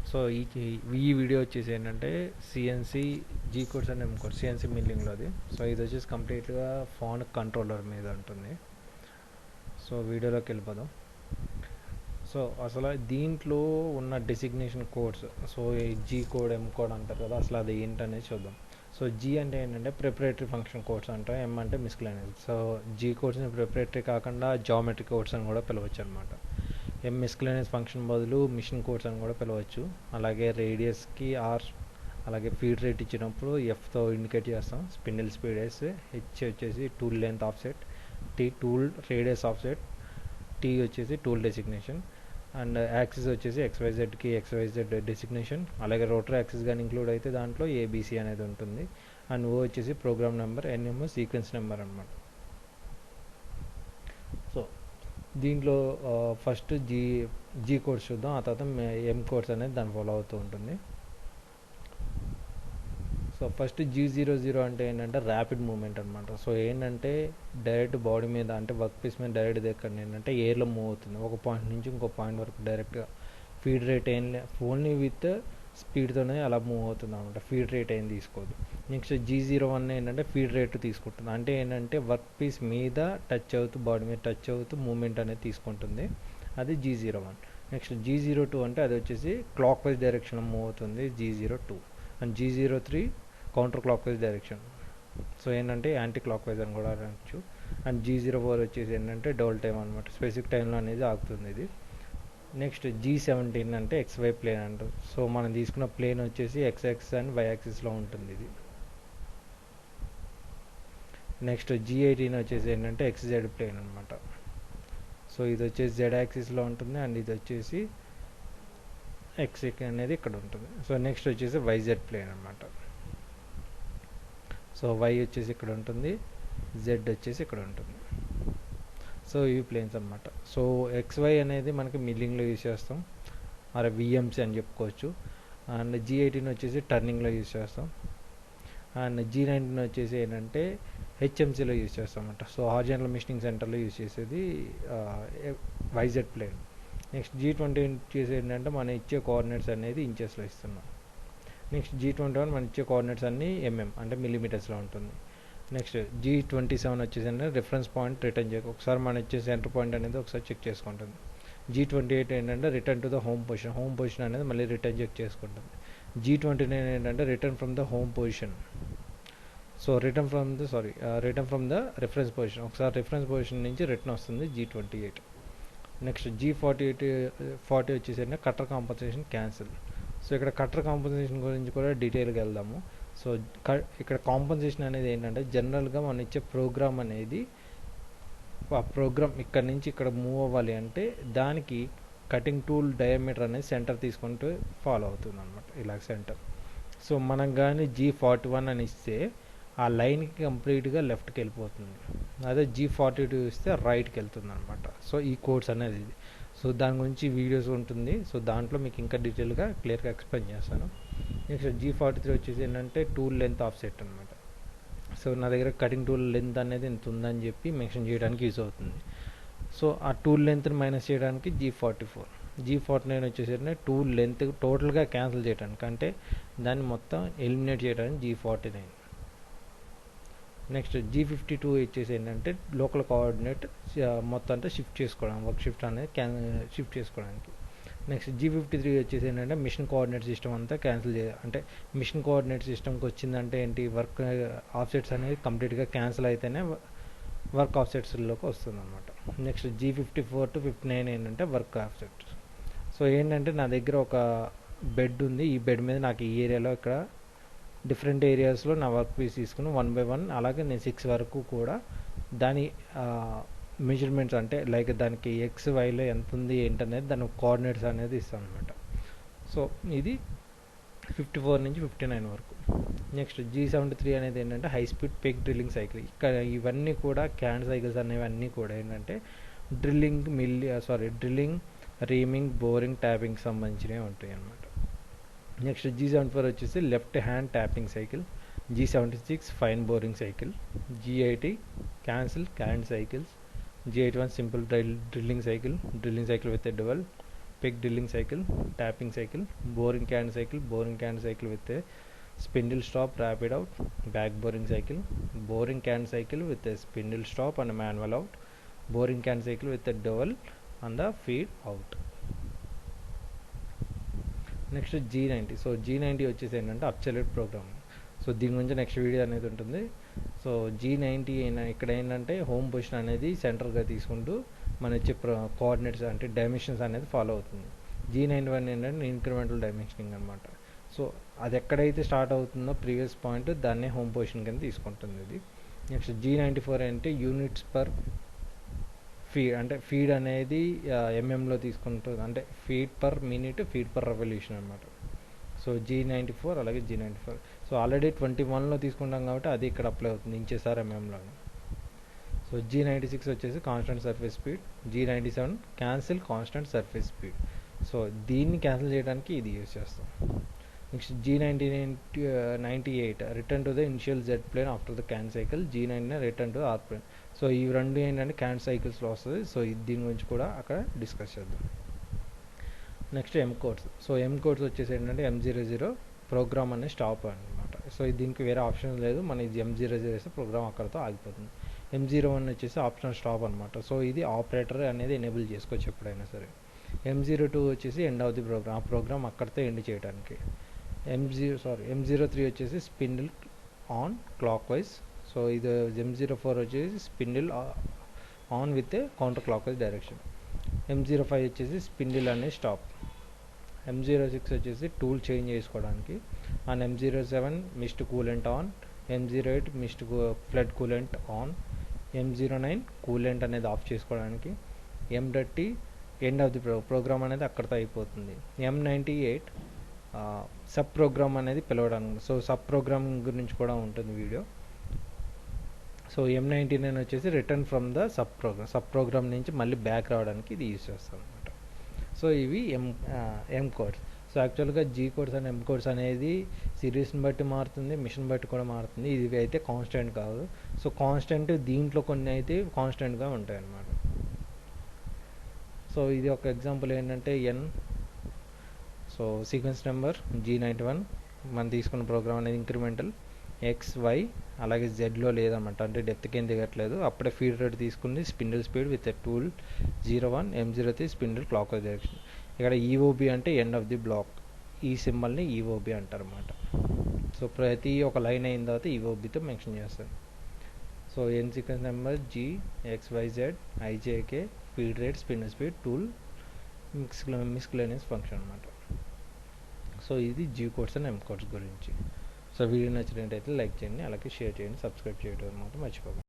So ఈ video వచ్చేసి ఏంటంటే CNC G codes and M codes CNC మిల్లింగ్లోది. సో ఇది వచ్చేసి కంప్లీట్గా ఫోన్ కంట్రోలర్ మీద ఉంటుంది. సో వీడియోలోకి వెళ్ళిపోదాం. సో అసలు దీంట్లో ఉన్న డెసిగ్నేషన్ కోడ్స్, సో ఈ జీ కోడ్ ఎం కోడ్ అంటారు కదా, అసలు అది ఏంటనేది చూద్దాం. సో జీ అంటే ఏంటంటే ప్రిపరేటరీ ఫంక్షన్ కోడ్స్ అంటారు, ఎం అంటే మిస్క్లేనియస్. సో జీ కోడ్స్ని ప్రిపరేటరీ కాకుండా జామెట్రీ కోడ్స్ అని కూడా పిలవచ్చు అనమాట. ఎం మిస్క్లేనియస్ ఫంక్షన్ బదులు మిషన్ కోడ్స్ అని కూడా పిలవచ్చు. అలాగే రేడియస్కి ఆర్, అలాగే ఫీడ్ రేట్ ఇచ్చినప్పుడు ఎఫ్తో ఇండికేట్ చేస్తాం. స్పిన్డిల్ స్పీడ్ ఎస్, హెచ్ వచ్చేసి tool length offset, T tool radius offset, T వచ్చేసి టూల్ డెసిగ్నేషన్, అండ్ యాక్సిస్ వచ్చేసి ఎక్స్వైజెడ్కి ఎక్స్వైజెడ్ డెసిగ్నేషన్. అలాగే రోటర్ యాక్సిస్ కానీ ఇంక్లూడ్ అయితే దాంట్లో ఏబీసీ అనేది ఉంటుంది. అండ్ ఓ వచ్చేసి ప్రోగ్రామ్ నెంబర్, ఎన్ ఏమో సీక్వెన్స్ నెంబర్ అనమాట. సో దీంట్లో ఫస్ట్ జీ కోడ్స్ చూద్దాం, ఆ తర్వాత ఎం కోడ్స్ అనేది దాన్ని ఫాలో అవుతూ ఉంటుంది. సో ఫస్ట్ G00 అంటే ఏంటంటే ర్యాపిడ్ మూవ్మెంట్ అనమాట. సో ఏంటంటే డైరెక్ట్ బాడీ మీద అంటే వర్క్ పీస్ మీద డైరెక్ట్ దగ్గర ఏంటంటే ఎయిర్లో మూవ్ అవుతుంది, ఒక పాయింట్ నుంచి ఇంకో పాయింట్ వరకు డైరెక్ట్గా. ఫీడ్ రేట్ ఏం ఓన్లీ విత్ స్పీడ్తోనే అలా మూవ్ అవుతుంది అనమాట, ఫీడ్ రేట్ ఏం తీసుకోదు. నెక్స్ట్ G01 ఏంటంటే ఫీడ్ రేట్ తీసుకుంటుంది, అంటే ఏంటంటే వర్క్ పీస్ మీద టచ్ అవుతూ బాడీ మీద టచ్ అవుతూ మూవ్మెంట్ అనేది తీసుకుంటుంది, అది G01. నెక్స్ట్ G02 అంటే అది వచ్చేసి క్లాక్ వైజ్ డైరెక్షన్లో మూవ్ అవుతుంది, G02. And G03 counter clockwise direction, so ఏంటంటే యాంటీ క్లాక్ వైజ్ అని కూడా అనొచ్చు. అండ్ G04 వచ్చేసి ఏంటంటే డబుల్ టైం అనమాట, స్పెసిఫిక్ టైంలో అనేది ఆగుతుంది ఇది. నెక్స్ట్ G17 అంటే XY ప్లేన్ అంటారు. సో మనం తీసుకున్న ప్లేన్ వచ్చేసి XX అండ్ Y యాక్సిస్లో ఉంటుంది ఇది. నెక్స్ట్ G18 వచ్చేసి ఏంటంటే XZ ప్లేన్ అనమాట. సో ఇది వచ్చేసి Z యాక్సిస్లో ఉంటుంది, అండ్ ఇది వచ్చేసి X అనేది ఇక్కడ ఉంటుంది. సో నెక్స్ట్ వచ్చేసి YZ ప్లేన్ అనమాట. సో Y వచ్చేసి ఇక్కడ ఉంటుంది, Z వచ్చేసి ఇక్కడ ఉంటుంది. సో ఇవి ప్లేన్స్ అనమాట. సో XY అనేది మనకి మిల్లింగ్లో యూజ్ చేస్తాం, మరి VMC అని చెప్పుకోవచ్చు. అండ్ G18 వచ్చేసి టర్నింగ్లో యూజ్ చేస్తాం. అండ్ G19 వచ్చేసి ఏంటంటే HMCలో యూజ్ చేస్తాం అనమాట. సో హారిజాంటల్ మెషినింగ్ సెంటర్లో యూజ్ చేసేది YZ ప్లేన్. నెక్స్ట్ G20 వచ్చేసి ఏంటంటే మనం ఇచ్చే కోఆర్డినేట్స్ అనేది ఇంచెస్లో ఇస్తున్నాం. నెక్స్ట్ G21 మనం ఇచ్చే కోఆర్డినేట్స్ అన్నీ ఎంఎం అంటే మిల్లీమీటర్స్లో ఉంటుంది. నెక్స్ట్ G27 వచ్చేసి అంటే రిఫరెన్స్ పాయింట్ రిటర్న్ చేయక ఒకసారి మనం ఇచ్చే సెంటర్ పాయింట్ అనేది ఒకసారి చెక్ చేసుకుంటుంది. G28 ఏంటంటే return to the home position అనేది మళ్ళీ రిటర్న్ చెక్ చేసుకుంటుంది. G29 ఏంటంటే return from the home position, so return from the reference position, ఒకసారి రిఫరెన్స్ పొజిషన్ నుంచి రిటర్న్ వస్తుంది G28. నెక్స్ట్ G40 వచ్చేసి అంటే కట్టర్ కాంపన్సేషన్ క్యాన్సిల్. సో ఇక్కడ కట్టర్ కాంపన్సేషన్ గురించి కూడా డీటెయిల్గా వెళ్దాము. సో ఇక్కడ కాంపన్సేషన్ అనేది ఏంటంటే జనరల్గా మనం ఇచ్చే ప్రోగ్రామ్ అనేది, ఆ ప్రోగ్రామ్ ఇక్కడ నుంచి ఇక్కడ మూవ్ అవ్వాలి అంటే దానికి కటింగ్ టూల్ డయామీటర్ అనేది సెంటర్ తీసుకుంటూ ఫాలో అవుతుంది అనమాట, ఇలా సెంటర్. సో మనం కానీ G41 అని ఇస్తే ఆ లైన్కి కంప్లీట్గా లెఫ్ట్కి వెళ్ళిపోతుంది, అదే G42 ఇస్తే రైట్కి వెళ్తుంది అనమాట. సో ఈ కోడ్స్ అనేది ఇది. సో దాని గురించి వీడియోస్ ఉంటుంది, సో దాంట్లో మీకు ఇంకా డీటెయిల్గా క్లియర్గా ఎక్స్ప్లెయిన్ చేస్తాను. నెక్స్ట్ G43 వచ్చేసి ఏంటంటే టూల్ లెంత్ ఆఫ్ సెట్ అనమాట. సో నా దగ్గర కటింగ్ టూల్ లెంత్ అనేది ఎంత ఉందని చెప్పి మెన్షన్ చేయడానికి యూజ్ అవుతుంది. సో ఆ టూల్ లెంత్ని మైనస్ చేయడానికి G44. G49 వచ్చేసి ఏంటంటే టూల్ లెంత్ టోటల్గా క్యాన్సిల్ చేయడానికి, అంటే దాన్ని మొత్తం ఎలిమినేట్ చేయడానికి G49. నెక్స్ట్ G52 వచ్చేసి ఏంటంటే లోకల్ కోఆర్డినేట్ మొత్తం అంటే షిఫ్ట్ చేసుకోవడానికి, వర్క్ షిఫ్ట్ అనేది షిఫ్ట్ చేసుకోవడానికి. నెక్స్ట్ G53 వచ్చేసి ఏంటంటే మిషన్ కోఆర్డినేట్ సిస్టమ్ అంతా క్యాన్సిల్ అంటే మిషన్ కోఆర్డినేట్ సిస్టమ్కి వచ్చిందంటే ఏంటి, వర్క్ ఆఫ్సెట్స్ అనేది కంప్లీట్గా క్యాన్సిల్ అయితేనే వర్క్ ఆఫ్సెట్స్లోకి వస్తుంది అనమాట. నెక్స్ట్ G54 to 59 ఏంటంటే వర్క్ ఆఫ్సెట్. సో ఏంటంటే నా దగ్గర ఒక బెడ్ ఉంది, ఈ బెడ్ మీద నాకు ఈ ఏరియాలో ఇక్కడ డిఫరెంట్ ఏరియాస్లో నా వర్క్ పీస్ తీసుకుని 1 by 1 అలాగే నేను 6 వరకు కూడా దాని మెజర్మెంట్స్ అంటే లైక్ దానికి XYలో ఎంత ఉంది ఏంటనేది దాని కోఆర్డినేట్స్ అనేది ఇస్తాను అనమాట. సో ఇది 54 నుంచి 59 వరకు. నెక్స్ట్ G73 అనేది ఏంటంటే high speed peg drilling cycle. ఇక్కడ ఇవన్నీ కూడా క్యాన్ సైకిల్స్ అనేవి అన్నీ కూడా ఏంటంటే డ్రిల్లింగ్ రీమింగ్ బోరింగ్ ట్యాపింగ్ సంబంధించినవి ఉంటాయి అన్నమాట. నెక్స్ట్ G74 వచ్చేసి left hand tapping cycle. G76 fine boring cycle. G80 cancel cycles. G81 simple drilling cycle with a dual. pick drilling cycle, tapping cycle, boring can cycle with a spindle stop rapid out, back boring cycle, boring can cycle with a spindle stop and a manual out, boring can cycle with a dowel and the feed out. Next G90. So G90 వచ్చేసి ఏంటంటే absolute programme. So దీని గురించి next video అనేది ఉంటుంది. So G90 ఇక్కడ ఏంటంటే home position అనేది సెంటర్గా తీసుకుంటూ మన వచ్చే కోఆర్డినేట్స్ అంటే డైమెన్షన్స్ అనేది ఫాలో అవుతుంది. G91 ఏంటంటే ఇంక్రిమెంటల్ డైమెన్షనింగ్ అనమాట. సో అది ఎక్కడైతే స్టార్ట్ అవుతుందో ప్రీవియస్ పాయింట్ దాన్నే హోమ్ పొజిషన్ కింద తీసుకుంటుంది ఇది. నెక్స్ట్ G94 అంటే యూనిట్స్ పర్ ఫీడ్, అంటే ఫీడ్ అనేది ఎంఎంలో తీసుకుంటుంది, అంటే feed per minute, feed per revolution అనమాట. సో G94 అలాగే G94. సో ఆల్రెడీ 21లో తీసుకుంటాం కాబట్టి అది ఇక్కడ అప్లై అవుతుంది ఇంచెస్ ఎంఎంలో. సో G96 వచ్చేసి constant surface speed, G97 cancel constant surface speed. So దీన్ని క్యాన్సిల్ చేయడానికి ఇది యూజ్ చేస్తాం. Next G98 return to the initial Z plane after the can cycle, G99 return to R plane. So ఈ రెండు ఏంటంటే can సైకిల్స్లో వస్తుంది. సో దీని గురించి కూడా అక్కడ డిస్కస్ చేద్దాం. నెక్స్ట్ ఎం కోడ్స్. సో ఎం కోడ్స్ వచ్చేసి ఏంటంటే M00 ప్రోగ్రామ్ అనేది స్టాప్ అనమాట. సో దీనికి వేరే ఆప్షన్ లేదు, మన ఇది M00 వేస్తే ప్రోగ్రామ్ అక్కడతో ఆగిపోతుంది. M01 వచ్చేసి ఆప్షనల్ స్టాప్ అనమాట. సో ఇది ఆపరేటర్ అనేది ఎనేబుల్ చేసుకోవచ్చు ఎప్పుడైనా సరే. M02 వచ్చేసి ఎండ్ ఆఫ్ ది ప్రోగ్రామ్, ఆ ప్రోగ్రామ్ అక్కడితో ఎండ్ చేయడానికి. M03 వచ్చేసి spindle on clockwise. So ఇది M04 వచ్చేసి spindle on with a counter clockwise direction. M05 వచ్చేసి స్పిన్డిల్ అనే స్టాప్. M06 వచ్చేసి టూల్ చేంజ్ చేసుకోవడానికి. And M07 mist coolant on, M08 mist flood coolant on, M09 coolant అనేది off చేసుకోవడానికి. M30 end of the programme అనేది అక్కడితో అయిపోతుంది. M98 sub programme అనేది పిలవడానికి. సో సబ్ ప్రోగ్రామ్ గురించి కూడా ఉంటుంది వీడియో. సో M99 వచ్చేసి return from the subprogram నుంచి మళ్ళీ బ్యాక్ రావడానికి ఇది యూజ్ చేస్తాం అనమాట. సో ఇవి ఎం కోడ్స్. సో యాక్చువల్గా G codes and M codes అనేది సిరీస్ని బట్టి మారుతుంది, మిషన్ బట్టి కూడా మారుతుంది. ఇవి అయితే కాన్స్టెంట్ కాదు. సో కాన్స్టెంట్ దీంట్లో కొన్ని అయితే కాన్స్టెంట్గా ఉంటాయి అన్నమాట. సో ఇది ఒక ఎగ్జాంపుల్ ఏంటంటే సో సీక్వెన్స్ నెంబర్ G91 మనం తీసుకున్న ప్రోగ్రామ్ అనేది ఇంక్రిమెంటల్ XY అలాగే జెడ్లో లేదన్నమాట, అంటే డెప్త్కి ఏం దిగట్లేదు. అప్పుడే ఫీడ్ రేట్ తీసుకుంది, spindle speed with tool 01, M03 spindle clock wise direction. ఇక్కడ EOB అంటే ఎండ్ ఆఫ్ ది బ్లాక్, ఈ సింబల్ని EOB అంటారు అన్నమాట. సో ప్రతి ఒక లైన్ అయిన తర్వాత EOBతో మెన్షన్ చేస్తాను. So N sequence number GXYZ IJK feed rate, spindle speed, tool, miscellaneous function అనమాట. సో ఇది G codes and M codes గురించి. సో వీడియో నచ్చినట్టయితే లైక్ చేయండి, అలాగే షేర్ చేయండి, సబ్స్క్రైబ్ చేయడం మాత్రం మర్చిపోకండి.